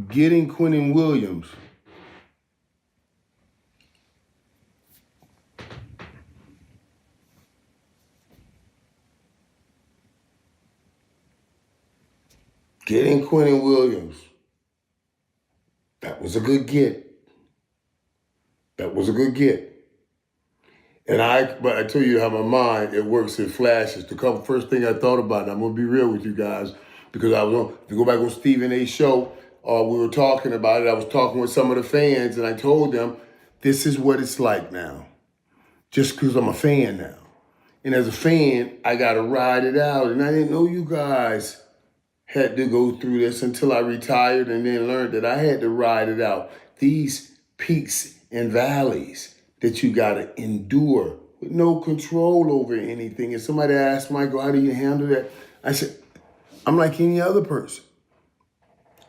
getting Quinnen Williams. Getting Quinnen Williams. That was a good get. That was a good get. But I tell you how my mind, it works in flashes. The first thing I thought about, and I'm going to be real with you guys, because if you go back on Stephen A's show, we were talking about it. I was talking with some of the fans, and I told them, this is what it's like now. Just because I'm a fan now. And as a fan, I got to ride it out. And I didn't know you guys had to go through this until I retired and then learned that I had to ride it out. These peaks and valleys that you got to endure with no control over anything. And somebody asked, Michael, how do you handle that? I said, I'm like any other person.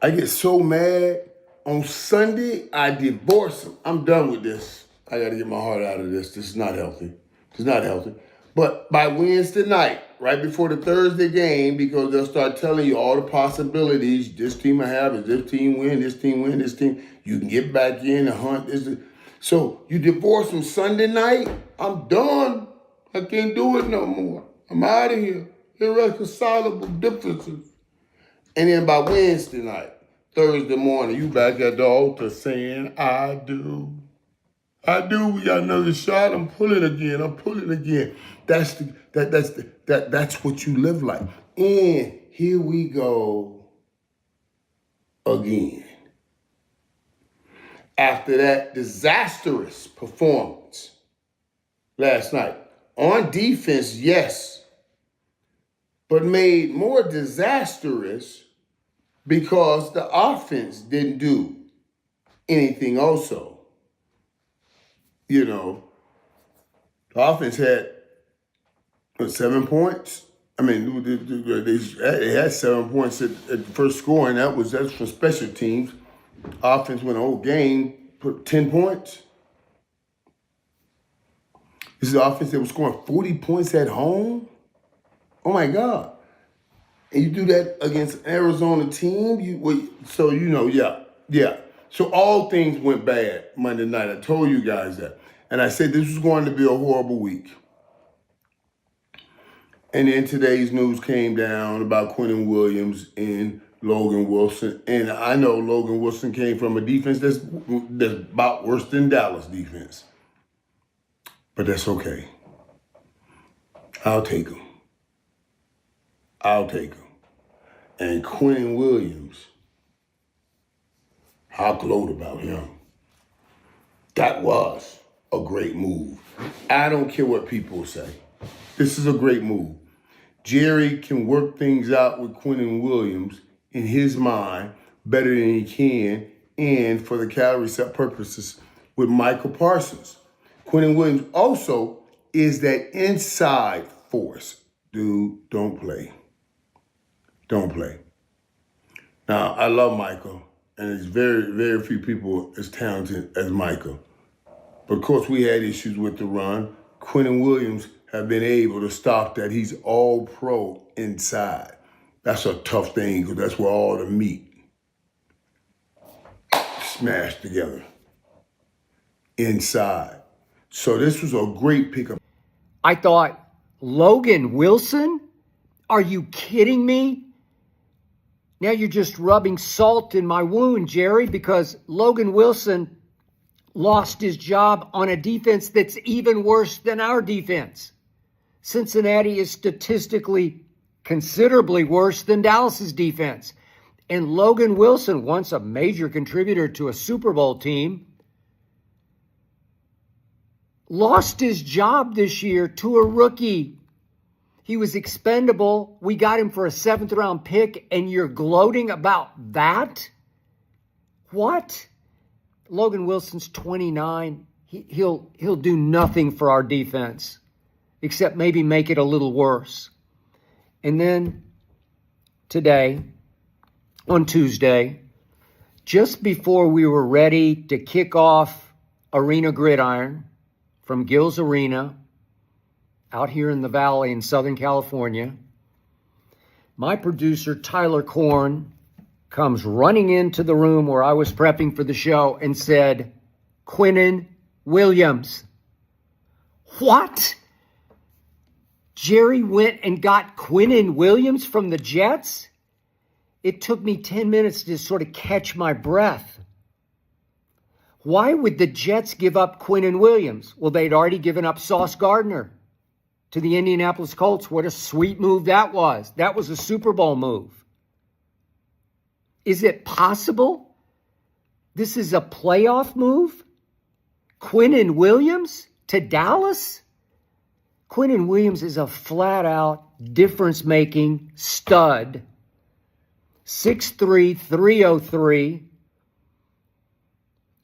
I get so mad. On Sunday, I divorce them. I'm done with this. I got to get my heart out of this. This is not healthy. It's not healthy. But by Wednesday night, right before the Thursday game, because they'll start telling you all the possibilities, this team I have is this team win, this team win, this team, you can get back in and hunt. So you divorce them Sunday night, I'm done. I can't do it no more. I'm out of here. Irreconcilable differences. And then by Wednesday night, Thursday morning, you back at the altar saying, I do. I do. We got another shot. I'm pulling again. That's what you live like. And here we go again. After that disastrous performance last night, on defense, yes, but made more disastrous because the offense didn't do anything also. You know, the offense had 7 points. I mean, they had 7 points at the first score, and that's from special teams. Offense went the whole game, put 10 points. This is the offense that was scoring 40 points at home. Oh my God! And you do that against an Arizona team. Yeah. So all things went bad Monday night. I told you guys that. And I said this was going to be a horrible week. And then today's news came down about Quinnen Williams and Logan Wilson. And I know Logan Wilson came from a defense that's about worse than Dallas defense. But that's okay. I'll take him. And Quinnen Williams, I gloat about him. That was a great move. I don't care what people say. This is a great move. Jerry can work things out with Quinnen Williams in his mind better than he can, and for the calorie set purposes with Michael Parsons. Quinnen Williams also is that inside force. Dude, don't play. Now, I love Michael, and there's very, very few people as talented as Michael. But of course, we had issues with the run. Quinnen Williams have been able to stop that. He's all pro inside. That's a tough thing because that's where all the meat smashed together inside. So this was a great pickup. I thought, Logan Wilson? Are you kidding me? Now you're just rubbing salt in my wound, Jerry, because Logan Wilson lost his job on a defense that's even worse than our defense. Cincinnati is statistically considerably worse than Dallas's defense. And Logan Wilson, once a major contributor to a Super Bowl team, lost his job this year to a rookie. He was expendable. We got him for a 7th round pick, and you're gloating about that? What? Logan Wilson's 29. He'll do nothing for our defense except maybe make it a little worse. And then today, on Tuesday, just before we were ready to kick off Arena Gridiron from Gills Arena out here in the Valley in Southern California, my producer, Tyler Korn, comes running into the room where I was prepping for the show and said, Quinnen Williams. What? Jerry went and got Quinnen Williams from the Jets? It took me 10 minutes to sort of catch my breath. Why would the Jets give up Quinnen Williams? Well, they'd already given up Sauce Gardner to the Indianapolis Colts. What a sweet move that was. That was a Super Bowl move. Is it possible this is a playoff move? Quinnen Williams to Dallas? Quinnen Williams is a flat-out difference-making stud. 6'3", 303.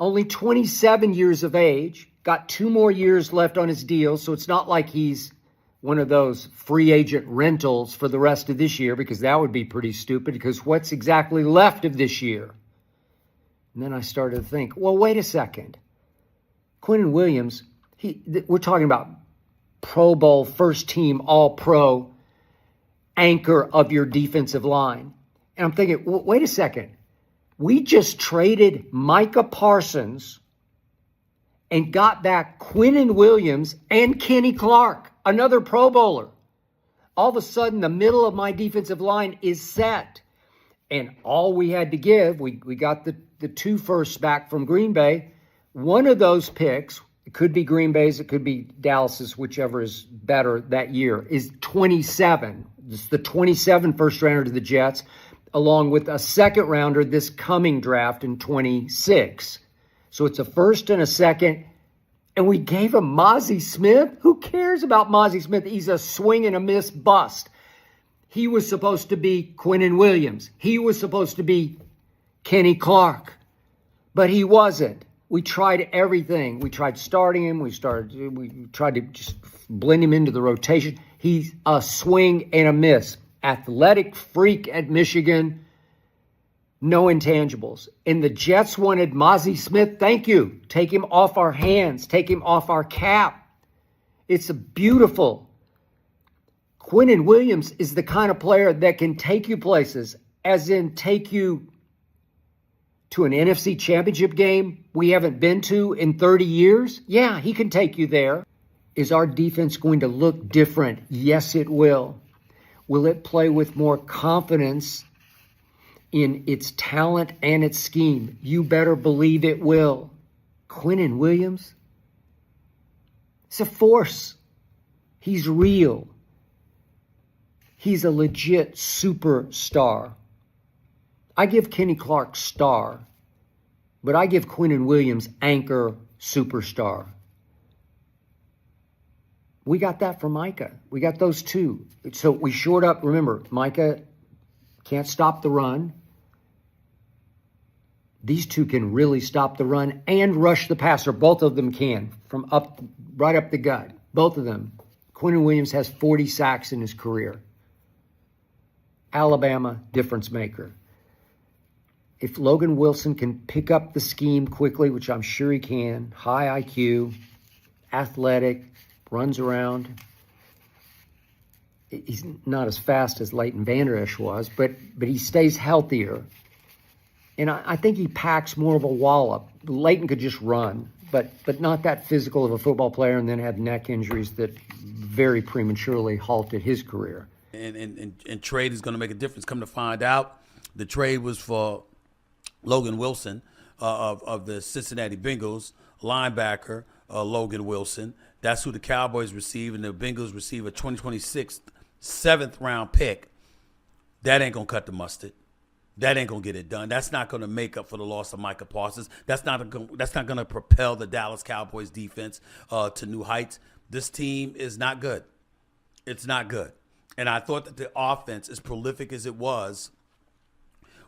Only 27 years of age. Got 2 more years left on his deal, so it's not like he's one of those free agent rentals for the rest of this year, because that would be pretty stupid, because what's exactly left of this year? And then I started to think, well, wait a second. Quinnen Williams, we're talking about Pro Bowl, first team, all-pro anchor of your defensive line. And I'm thinking, well, wait a second. We just traded Micah Parsons and got back Quinnen Williams and Kenny Clark, another Pro Bowler. All of a sudden, the middle of my defensive line is set. And all we had to give, we got the 2 firsts back from Green Bay. One of those picks, it could be Green Bay's, it could be Dallas's, whichever is better that year, is 27. It's the 27 first rounder to the Jets, along with a second rounder this coming draft in 26. So it's a first and a second. And we gave him Mozzie Smith. Who cares about Mozzie Smith? He's a swing and a miss bust. He was supposed to be Quinnen Williams. He was supposed to be Kenny Clark. But he wasn't. We tried everything. We tried starting him. We tried to just blend him into the rotation. He's a swing and a miss. Athletic freak at Michigan. No intangibles. And the Jets wanted Mozzie Smith. Thank you. Take him off our hands. Take him off our cap. It's a beautiful. Quinnen Williams is the kind of player that can take you places, as in take you to an NFC championship game we haven't been to in 30 years. Yeah, he can take you there. Is our defense going to look different? Yes, it will. Will it play with more confidence in its talent and its scheme? You better believe it will. Quinnen Williams, it's a force. He's real. He's a legit superstar. I give Kenny Clark star, but I give Quinnen Williams anchor superstar. We got that from Micah. We got those 2. So we shored up. Remember, Micah can't stop the run. These 2 can really stop the run and rush the passer. Both of them can, from right up the gut. Both of them. Quinnen Williams has 40 sacks in his career. Alabama, difference maker. If Logan Wilson can pick up the scheme quickly, which I'm sure he can, high IQ, athletic, runs around. He's not as fast as Leighton Vander Esch was, but he stays healthier. And I think he packs more of a wallop. Leighton could just run, but not that physical of a football player, and then had neck injuries that very prematurely halted his career. And trade is going to make a difference. Come to find out, the trade was for Logan Wilson of the Cincinnati Bengals, linebacker Logan Wilson. That's who the Cowboys receive, and the Bengals receive a 2026 7th-round pick. That ain't going to cut the mustard. That ain't going to get it done. That's not going to make up for the loss of Micah Parsons. That's not going to propel the Dallas Cowboys defense to new heights. This team is not good. It's not good. And I thought that the offense, as prolific as it was,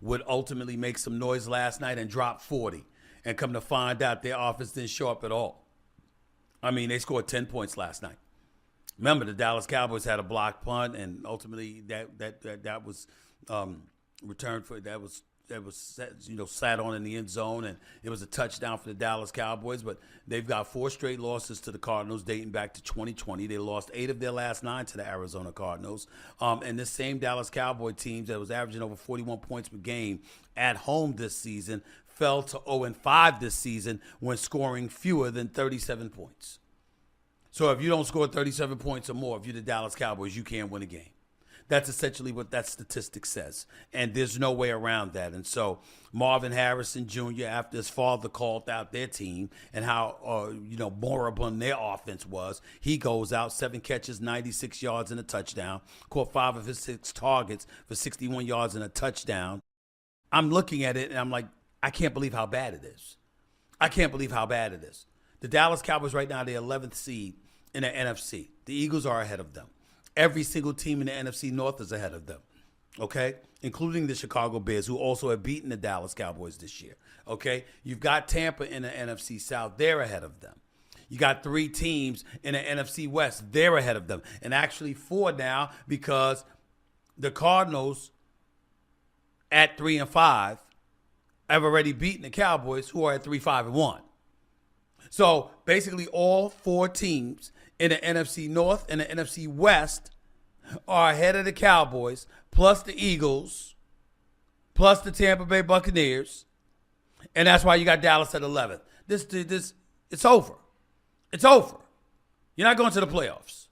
would ultimately make some noise last night and drop 40. And come to find out, their offense didn't show up at all. I mean, they scored 10 points last night. Remember, the Dallas Cowboys had a blocked punt, and ultimately that was returned for. That was sat on in the end zone, and it was a touchdown for the Dallas Cowboys. But they've got 4 straight losses to the Cardinals dating back to 2020. They lost 8 of their last 9 to the Arizona Cardinals. And this same Dallas Cowboy team that was averaging over 41 points per game at home this season fell to 0-5 this season when scoring fewer than 37 points. So if you don't score 37 points or more, if you're the Dallas Cowboys, you can't win a game. That's essentially what that statistic says. And there's no way around that. And so Marvin Harrison Jr., after his father called out their team and how, moribund their offense was, he goes out, 7 catches, 96 yards and a touchdown, caught 5 of his 6 targets for 61 yards and a touchdown. I'm looking at it and I'm like, I can't believe how bad it is. I can't believe how bad it is. The Dallas Cowboys right now, they're 11th seed in the NFC. The Eagles are ahead of them. Every single team in the NFC North is ahead of them, okay? Including the Chicago Bears, who also have beaten the Dallas Cowboys this year, okay? You've got Tampa in the NFC South. They're ahead of them. You got 3 teams in the NFC West. They're ahead of them. And actually 4 now because the Cardinals at 3-5 have already beaten the Cowboys, who are at 3-5-1. So basically all 4 teams in the NFC North and the NFC West are ahead of the Cowboys, plus the Eagles, plus the Tampa Bay Buccaneers, and that's why you got Dallas at 11th. This, it's over. It's over. You're not going to the playoffs.